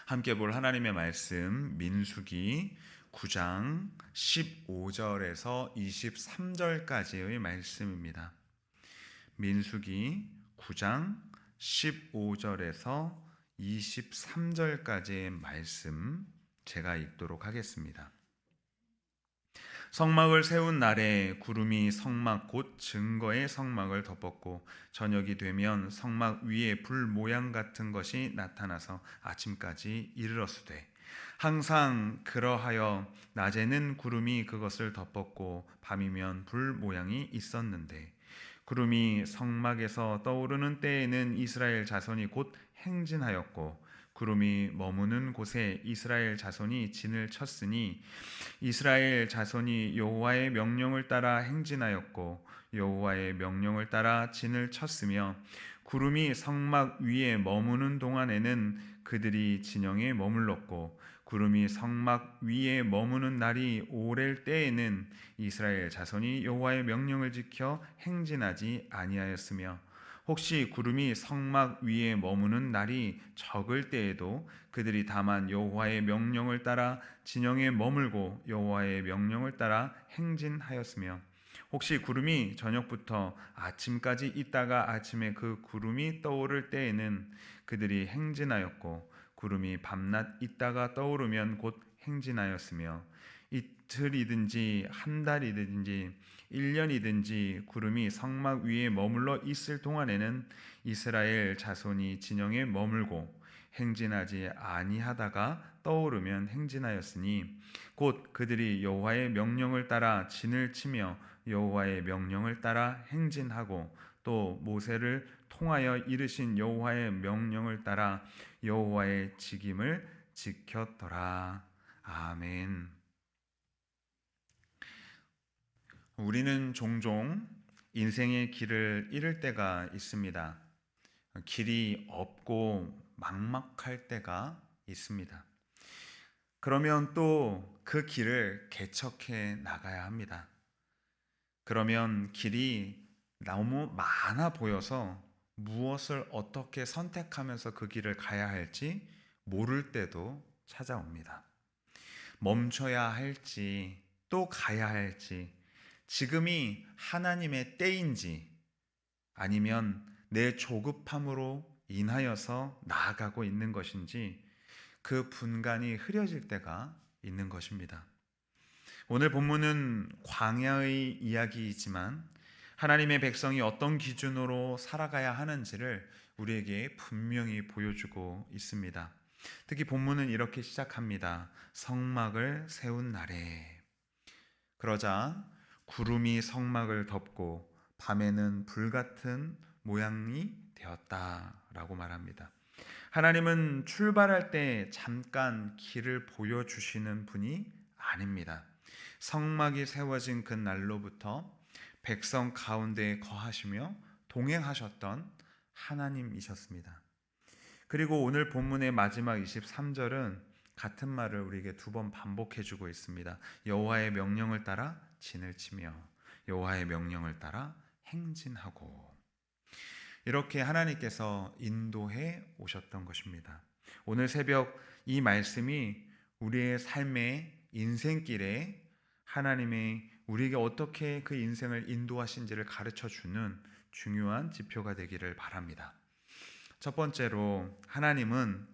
함께 볼 하나님의 말씀 민수기 9장 15절에서 23절까지의 말씀입니다. 민수기 9장 15절에서 23절까지의 말씀 제가 읽도록 하겠습니다. 성막을 세운 날에 구름이 성막 곧 증거의 성막을 덮었고 저녁이 되면 성막 위에 불 모양 같은 것이 나타나서 아침까지 이르렀으되 항상 그러하여 낮에는 구름이 그것을 덮었고 밤이면 불 모양이 있었는데 구름이 성막에서 떠오르는 때에는 이스라엘 자손이 곧 행진하였고 구름이 머무는 곳에 이스라엘 자손이 진을 쳤으니 이스라엘 자손이 여호와의 명령을 따라 행진하였고 여호와의 명령을 따라 진을 쳤으며 구름이 성막 위에 머무는 동안에는 그들이 진영에 머물렀고 구름이 성막 위에 머무는 날이 오랠 때에는 이스라엘 자손이 여호와의 명령을 지켜 행진하지 아니하였으며 혹시 구름이 성막 위에 머무는 날이 적을 때에도 그들이 다만 여호와의 명령을 따라 진영에 머물고 여호와의 명령을 따라 행진하였으며 혹시 구름이 저녁부터 아침까지 있다가 아침에 그 구름이 떠오를 때에는 그들이 행진하였고 구름이 밤낮 있다가 떠오르면 곧 행진하였으며 이틀이든지 한 달이든지 1년이든지 구름이 성막 위에 머물러 있을 동안에는 이스라엘 자손이 진영에 머물고 행진하지 아니하다가 떠오르면 행진하였으니 곧 그들이 여호와의 명령을 따라 진을 치며 여호와의 명령을 따라 행진하고 또 모세를 통하여 이르신 여호와의 명령을 따라 여호와의 직임을 지켰더라. 아멘. 우리는 종종 인생의 길을 잃을 때가 있습니다. 길이 없고 막막할 때가 있습니다. 그러면 또 그 길을 개척해 나가야 합니다. 그러면 길이 너무 많아 보여서 무엇을 어떻게 선택하면서 그 길을 가야 할지 모를 때도 찾아옵니다. 멈춰야 할지 또 가야 할지 지금이 하나님의 때인지 아니면 내 조급함으로 인하여서 나아가고 있는 것인지 그 분간이 흐려질 때가 있는 것입니다. 오늘 본문은 광야의 이야기이지만 하나님의 백성이 어떤 기준으로 살아가야 하는지를 우리에게 분명히 보여주고 있습니다. 특히 본문은 이렇게 시작합니다. 성막을 세운 날에. 그러자 구름이 성막을 덮고 밤에는 불같은 모양이 되었다라고 말합니다. 하나님은 출발할 때 잠깐 길을 보여주시는 분이 아닙니다. 성막이 세워진 그 날로부터 백성 가운데 거하시며 동행하셨던 하나님이셨습니다. 그리고 오늘 본문의 마지막 23절은 같은 말을 우리에게 두 번 반복해주고 있습니다. 여호와의 명령을 따라 진을 치며 여호와의 명령을 따라 행진하고 이렇게 하나님께서 인도해 오셨던 것입니다. 오늘 새벽 이 말씀이 우리의 삶의 인생길에 하나님이 우리에게 어떻게 그 인생을 인도하신지를 가르쳐주는 중요한 지표가 되기를 바랍니다. 첫 번째로 하나님은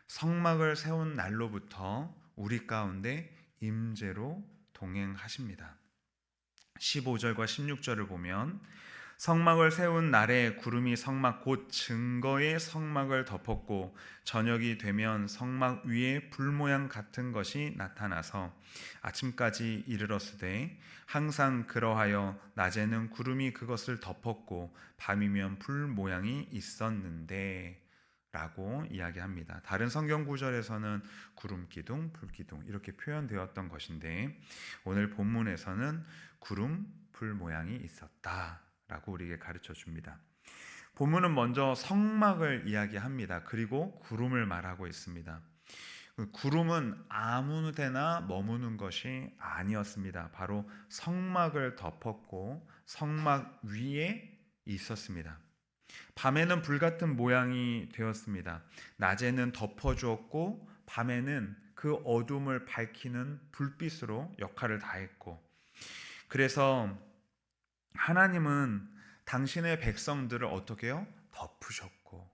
성막을 세운 날로부터 우리 가운데 임재로 동행하십니다. 15절과 16절을 보면 성막을 세운 날에 구름이 성막 곧 증거의 성막을 덮었고 저녁이 되면 성막 위에 불 모양 같은 것이 나타나서 아침까지 이르렀으되 항상 그러하여 낮에는 구름이 그것을 덮었고 밤이면 불 모양이 있었는데 라고 이야기합니다. 다른 성경 구절에서는 구름 기둥, 불 기둥 이렇게 표현되었던 것인데 오늘 본문에서는 구름, 불 모양이 있었다 라고 우리에게 가르쳐 줍니다. 본문은 먼저 성막을 이야기합니다. 그리고 구름을 말하고 있습니다. 구름은 아무 데나 머무는 것이 아니었습니다. 바로 성막을 덮었고 성막 위에 있었습니다. 밤에는 불같은 모양이 되었습니다. 낮에는 덮어주었고 밤에는 그 어둠을 밝히는 불빛으로 역할을 다했고, 그래서 하나님은 당신의 백성들을 어떻게 해요? 덮으셨고,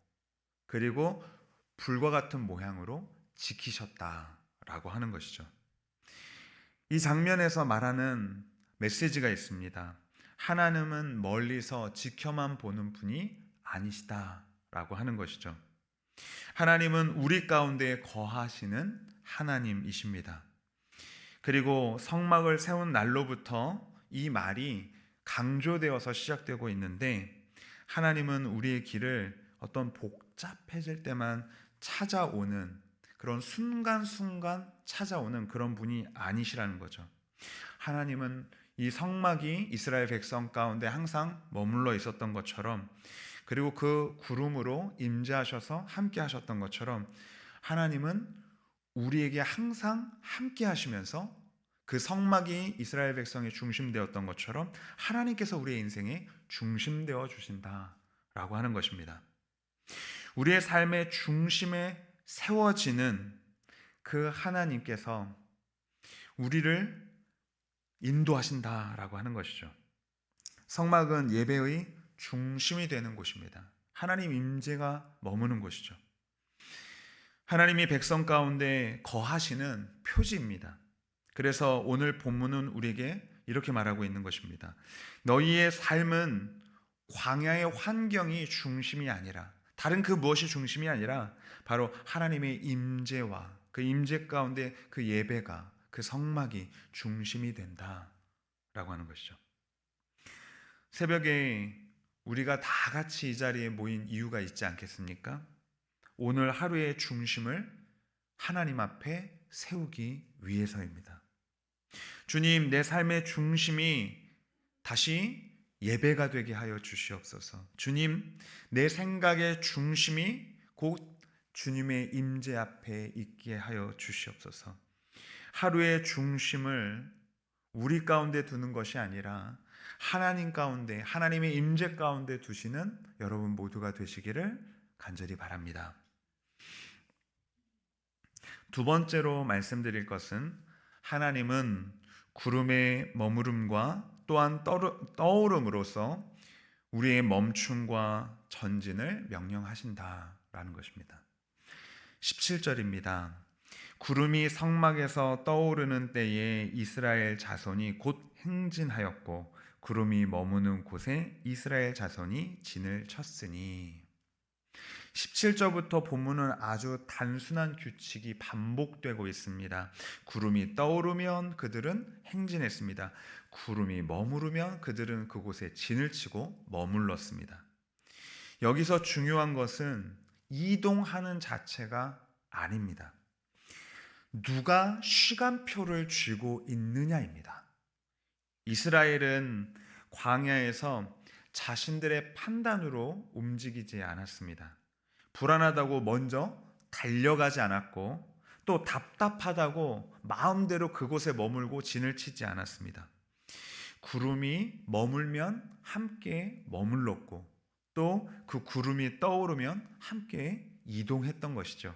그리고 불과 같은 모양으로 지키셨다라고 하는 것이죠. 이 장면에서 말하는 메시지가 있습니다. 하나님은 멀리서 지켜만 보는 분이 아니시다라고 하는 것이죠. 하나님은 우리 가운데 거하시는 하나님이십니다. 그리고 성막을 세운 날로부터 이 말이 강조되어서 시작되고 있는데, 하나님은 우리의 길을 어떤 복잡해질 때만 찾아오는, 그런 순간순간 찾아오는 그런 분이 아니시라는 거죠. 하나님은 이 성막이 이스라엘 백성 가운데 항상 머물러 있었던 것처럼, 그리고 그 구름으로 임재하셔서 함께 하셨던 것처럼, 하나님은 우리에게 항상 함께 하시면서 그 성막이 이스라엘 백성의 중심되었던 것처럼 하나님께서 우리의 인생에 중심되어 주신다라고 하는 것입니다. 우리의 삶의 중심에 세워지는 그 하나님께서 우리를 인도하신다라고 하는 것이죠. 성막은 예배의 중심이 되는 곳입니다. 하나님 임재가 머무는 곳이죠. 하나님이 백성 가운데 거하시는 표지입니다. 그래서 오늘 본문은 우리에게 이렇게 말하고 있는 것입니다. 너희의 삶은 광야의 환경이 중심이 아니라, 다른 그 무엇이 중심이 아니라 바로 하나님의 임재와 그 임재 가운데 그 예배가, 그 성막이 중심이 된다라고 하는 것이죠. 새벽에 우리가 다 같이 이 자리에 모인 이유가 있지 않겠습니까? 오늘 하루의 중심을 하나님 앞에 세우기 위해서입니다. 주님, 내 삶의 중심이 다시 예배가 되게 하여 주시옵소서. 주님, 내 생각의 중심이 곧 주님의 임재 앞에 있게 하여 주시옵소서. 하루의 중심을 우리 가운데 두는 것이 아니라 하나님 가운데, 하나님의 임재 가운데 두시는 여러분 모두가 되시기를 간절히 바랍니다. 두 번째로 말씀드릴 것은, 하나님은 구름의 머무름과 또한 떠오름으로써 우리의 멈춤과 전진을 명령하신다라는 것입니다. 17절입니다. 구름이 성막에서 떠오르는 때에 이스라엘 자손이 곧 행진하였고 구름이 머무는 곳에 이스라엘 자손이 진을 쳤으니. 17절부터 본문은 아주 단순한 규칙이 반복되고 있습니다. 구름이 떠오르면 그들은 행진했습니다. 구름이 머무르면 그들은 그곳에 진을 치고 머물렀습니다. 여기서 중요한 것은 이동하는 자체가 아닙니다. 누가 시간표를 쥐고 있느냐입니다. 이스라엘은 광야에서 자신들의 판단으로 움직이지 않았습니다. 불안하다고 먼저 달려가지 않았고, 또 답답하다고 마음대로 그곳에 머물고 진을 치지 않았습니다. 구름이 머물면 함께 머물렀고, 또 그 구름이 떠오르면 함께 이동했던 것이죠.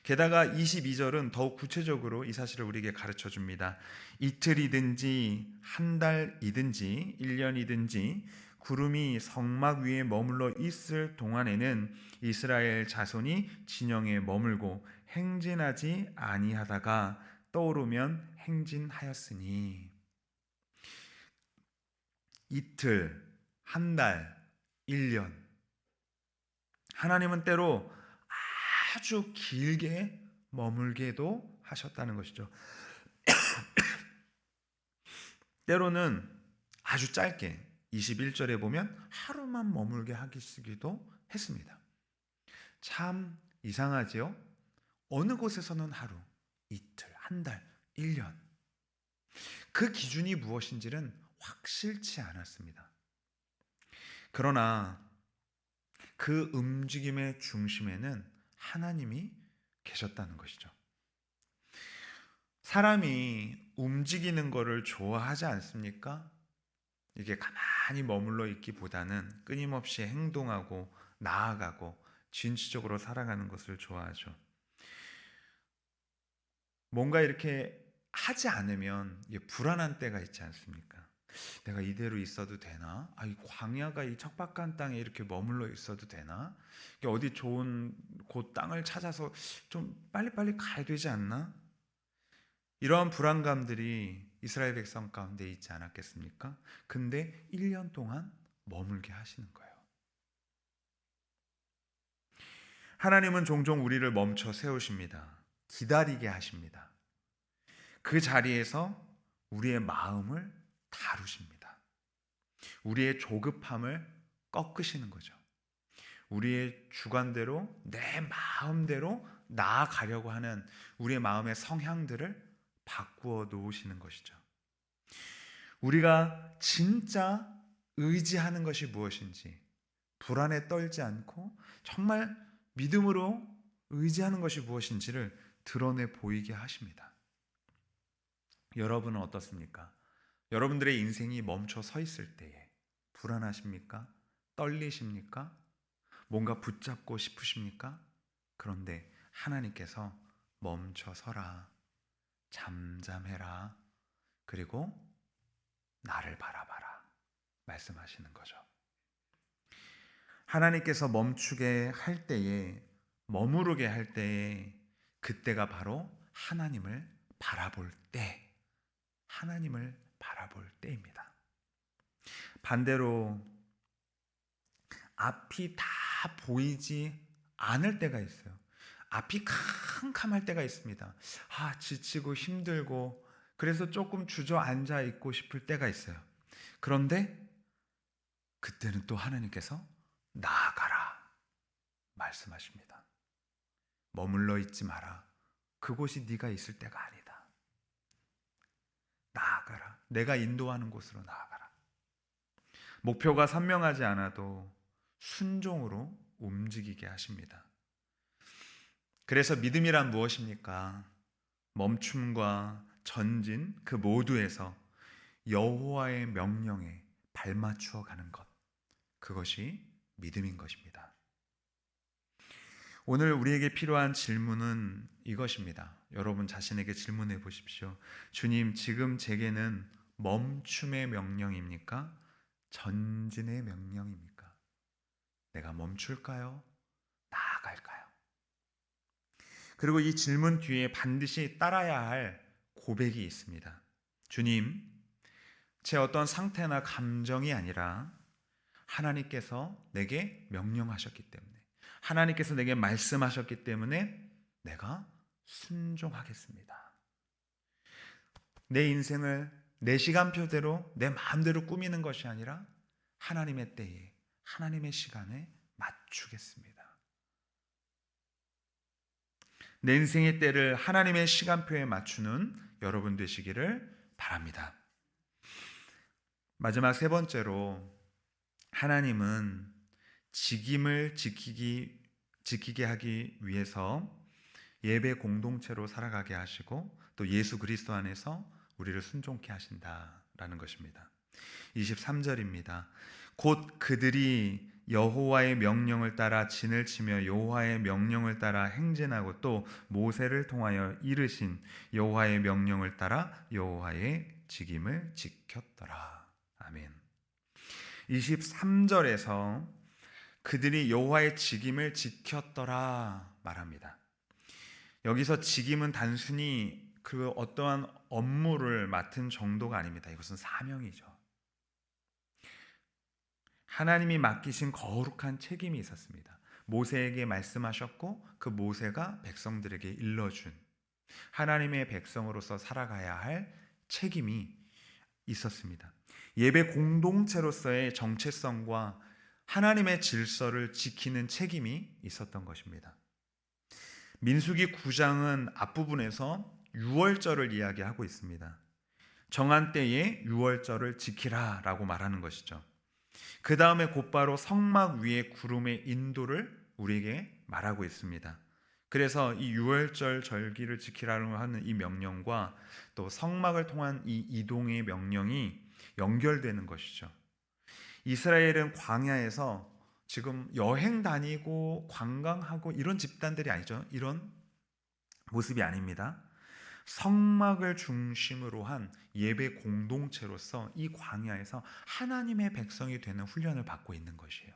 게다가 22절은 더욱 구체적으로 이 사실을 우리에게 가르쳐 줍니다. 이틀이든지 한 달이든지 1년이든지 구름이 성막 위에 머물러 있을 동안에는 이스라엘 자손이 진영에 머물고 행진하지 아니하다가 떠오르면 행진하였으니. 이틀, 한 달, 1년. 하나님은 때로 아주 길게 머물게도 하셨다는 것이죠. 때로는 아주 짧게 21절에 보면 하루만 머물게 하시기도 했습니다. 참 이상하지요? 어느 곳에서는 하루, 이틀, 한 달, 1년. 그 기준이 무엇인지는 확실치 않았습니다. 그러나 그 움직임의 중심에는 하나님이 계셨다는 것이죠. 사람이 움직이는 것을 좋아하지 않습니까? 이게 가만히 머물러 있기보다는 끊임없이 행동하고 나아가고 진취적으로 살아가는 것을 좋아하죠. 뭔가 이렇게 하지 않으면 이게 불안한 때가 있지 않습니까? 내가 이대로 있어도 되나? 이 광야가 이 척박한 땅에 이렇게 머물러 있어도 되나? 이게 어디 좋은 곳 땅을 찾아서 좀 빨리빨리 가야 되지 않나? 이러한 불안감들이 이스라엘 백성 가운데 있지 않았겠습니까? 근데 1년 동안 머물게 하시는 거예요. 하나님은 종종 우리를 멈춰 세우십니다. 기다리게 하십니다. 그 자리에서 우리의 마음을 다루십니다. 우리의 조급함을 꺾으시는 거죠. 우리의 주관대로 내 마음대로 나아가려고 하는 우리의 마음의 성향들을 바꾸어 놓으시는 것이죠. 우리가 진짜 의지하는 것이 무엇인지, 불안에 떨지 않고 정말 믿음으로 의지하는 것이 무엇인지를 드러내 보이게 하십니다. 여러분은 어떻습니까? 여러분들의 인생이 멈춰 서 있을 때에 불안하십니까? 떨리십니까? 뭔가 붙잡고 싶으십니까? 그런데 하나님께서 멈춰 서라, 잠잠해라, 그리고 나를 바라봐라 말씀하시는 거죠. 하나님께서 멈추게 할 때에, 머무르게 할 때에, 그때가 바로 하나님을 바라볼 때, 하나님을 바라볼 때입니다. 반대로 앞이 다 보이지 않을 때가 있어요. 앞이 캄캄할 때가 있습니다. 지치고 힘들고 그래서 조금 주저앉아 있고 싶을 때가 있어요. 그런데 그때는 또 하나님께서 나아가라 말씀하십니다. 머물러 있지 마라. 그곳이 네가 있을 때가 아니다. 나아가라. 내가 인도하는 곳으로 나아가라. 목표가 선명하지 않아도 순종으로 움직이게 하십니다. 그래서 믿음이란 무엇입니까? 멈춤과 전진 그 모두에서 여호와의 명령에 발맞추어 가는 것, 그것이 믿음인 것입니다. 오늘 우리에게 필요한 질문은 이것입니다. 여러분 자신에게 질문해 보십시오. 주님, 지금 제게는 멈춤의 명령입니까? 전진의 명령입니까? 내가 멈출까요? 나아갈까요? 그리고 이 질문 뒤에 반드시 따라야 할 고백이 있습니다. 주님, 제 어떤 상태나 감정이 아니라 하나님께서 내게 명령하셨기 때문에, 하나님께서 내게 말씀하셨기 때문에 내가 순종하겠습니다. 내 인생을 내 시간표대로 내 마음대로 꾸미는 것이 아니라 하나님의 때에, 하나님의 시간에 맞추겠습니다. 내 인생의 때를 하나님의 시간표에 맞추는 여러분 되시기를 바랍니다. 마지막 세 번째로, 하나님은 직임을 지키게 하기 위해서 예배 공동체로 살아가게 하시고 또 예수 그리스도 안에서 우리를 순종케 하신다라는 것입니다. 23절입니다. 곧 그들이 여호와의 명령을 따라 진을 치며 여호와의 명령을 따라 행진하고 또 모세를 통하여 이르신 여호와의 명령을 따라 여호와의 직임을 지켰더라. 아멘. 23절에서 그들이 여호와의 직임을 지켰더라 말합니다. 여기서 직임은 단순히 그 어떠한 업무를 맡은 정도가 아닙니다. 이것은 사명이죠. 하나님이 맡기신 거룩한 책임이 있었습니다. 모세에게 말씀하셨고 그 모세가 백성들에게 일러준 하나님의 백성으로서 살아가야 할 책임이 있었습니다. 예배 공동체로서의 정체성과 하나님의 질서를 지키는 책임이 있었던 것입니다. 민수기 9장은 앞부분에서 유월절을 이야기하고 있습니다. 정한 때에 유월절을 지키라 라고 말하는 것이죠. 그 다음에 곧바로 성막 위의 구름의 인도를 우리에게 말하고 있습니다. 그래서 이 유월절 절기를 지키라고 하는 이 명령과 또 성막을 통한 이 이동의 명령이 연결되는 것이죠. 이스라엘은 광야에서 지금 여행 다니고 관광하고 이런 집단들이 아니죠. 이런 모습이 아닙니다. 성막을 중심으로 한 예배 공동체로서 이 광야에서 하나님의 백성이 되는 훈련을 받고 있는 것이에요.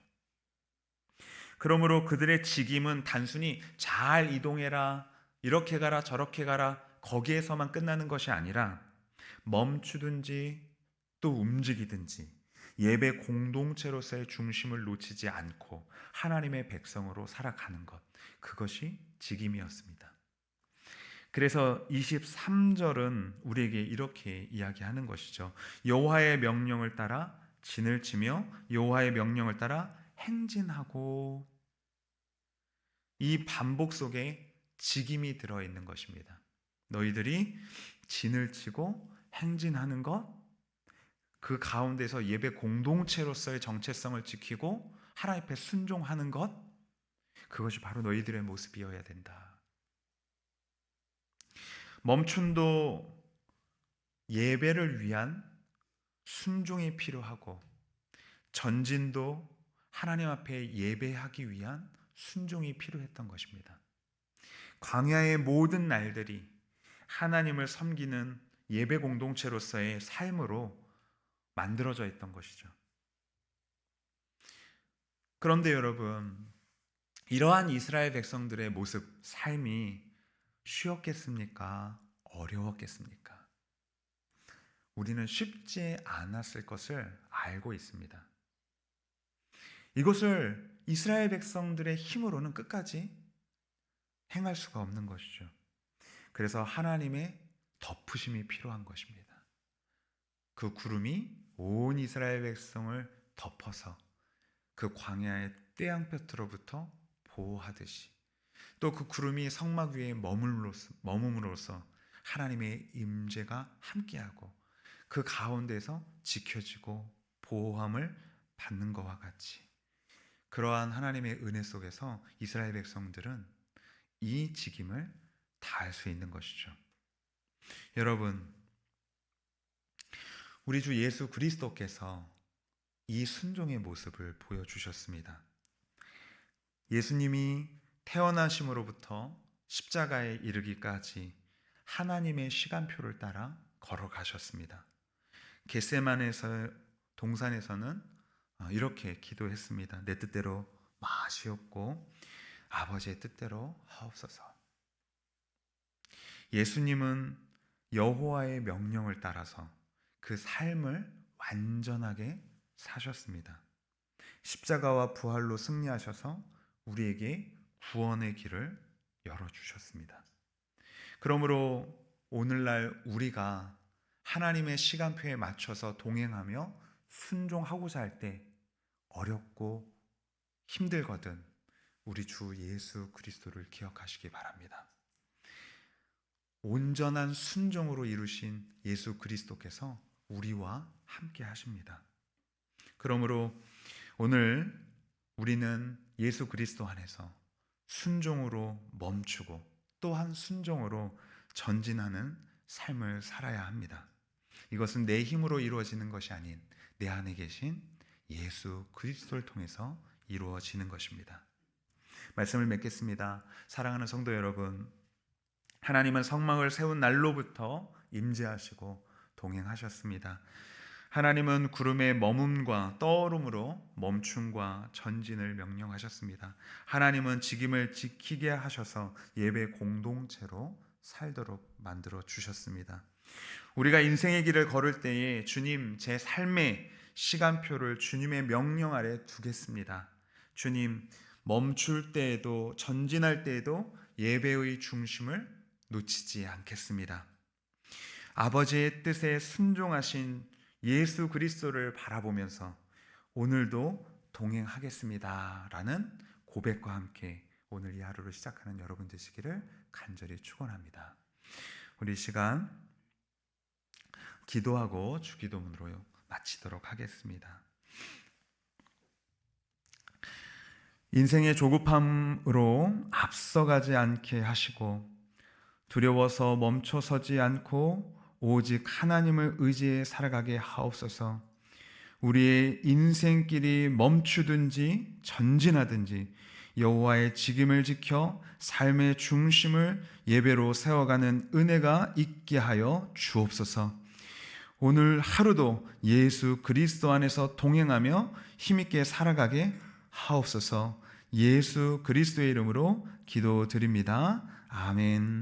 그러므로 그들의 직임은 단순히 잘 이동해라, 이렇게 가라, 저렇게 가라, 거기에서만 끝나는 것이 아니라 멈추든지 또 움직이든지 예배 공동체로서의 중심을 놓치지 않고 하나님의 백성으로 살아가는 것, 그것이 직임이었습니다. 그래서 23절은 우리에게 이렇게 이야기하는 것이죠. 여호와의 명령을 따라 진을 치며 여호와의 명령을 따라 행진하고, 이 반복 속에 직임이 들어있는 것입니다. 너희들이 진을 치고 행진하는 것, 그 가운데서 예배 공동체로서의 정체성을 지키고 하나님 앞에 순종하는 것, 그것이 바로 너희들의 모습이어야 된다. 멈춤도 예배를 위한 순종이 필요하고, 전진도 하나님 앞에 예배하기 위한 순종이 필요했던 것입니다. 광야의 모든 날들이 하나님을 섬기는 예배 공동체로서의 삶으로 만들어져 있던 것이죠. 그런데 여러분, 이러한 이스라엘 백성들의 모습, 삶이 쉬웠겠습니까? 어려웠겠습니까? 우리는 쉽지 않았을 것을 알고 있습니다. 이것을 이스라엘 백성들의 힘으로는 끝까지 행할 수가 없는 것이죠. 그래서 하나님의 덮으심이 필요한 것입니다. 그 구름이 온 이스라엘 백성을 덮어서 그 광야의 떼양볕으로부터 보호하듯이, 또 그 구름이 성막 위에 머금으로써 하나님의 임재가 함께하고 그 가운데서 지켜지고 보호함을 받는 것과 같이, 그러한 하나님의 은혜 속에서 이스라엘 백성들은 이 직임을 다할 수 있는 것이죠. 여러분, 우리 주 예수 그리스도께서 이 순종의 모습을 보여주셨습니다. 예수님이 태어나심으로부터 십자가에 이르기까지 하나님의 시간표를 따라 걸어가셨습니다. 겟세마네에서 동산에서는 이렇게 기도했습니다. 내 뜻대로 마시옵고 아버지의 뜻대로 하옵소서. 예수님은 여호와의 명령을 따라서 그 삶을 완전하게 사셨습니다. 십자가와 부활로 승리하셔서 우리에게 구원의 길을 열어주셨습니다. 그러므로 오늘날 우리가 하나님의 시간표에 맞춰서 동행하며 순종하고자 할 때 어렵고 힘들거든 우리 주 예수 그리스도를 기억하시기 바랍니다. 온전한 순종으로 이루신 예수 그리스도께서 우리와 함께 하십니다. 그러므로 오늘 우리는 예수 그리스도 안에서 순종으로 멈추고 또한 순종으로 전진하는 삶을 살아야 합니다. 이것은 내 힘으로 이루어지는 것이 아닌 내 안에 계신 예수 그리스도를 통해서 이루어지는 것입니다. 말씀을 맺겠습니다. 사랑하는 성도 여러분, 하나님은 성막을 세운 날로부터 임재하시고 동행하셨습니다. 하나님은 구름의 머문과 떠오름으로 멈춤과 전진을 명령하셨습니다. 하나님은 직임을 지키게 하셔서 예배 공동체로 살도록 만들어 주셨습니다. 우리가 인생의 길을 걸을 때에 주님, 제 삶의 시간표를 주님의 명령 아래 두겠습니다. 주님, 멈출 때에도 전진할 때에도 예배의 중심을 놓치지 않겠습니다. 아버지의 뜻에 순종하신 예수 그리스도를 바라보면서 오늘도 동행하겠습니다 라는 고백과 함께 오늘 이 하루를 시작하는 여러분 되시기를 간절히 축원합니다. 우리 시간 기도하고 주기도문으로 마치도록 하겠습니다. 인생의 조급함으로 앞서가지 않게 하시고 두려워서 멈춰서지 않고 오직 하나님을 의지해 살아가게 하옵소서. 우리의 인생길이 멈추든지 전진하든지 여호와의 직임을 지켜 삶의 중심을 예배로 세워가는 은혜가 있게 하여 주옵소서. 오늘 하루도 예수 그리스도 안에서 동행하며 힘있게 살아가게 하옵소서. 예수 그리스도의 이름으로 기도드립니다. 아멘.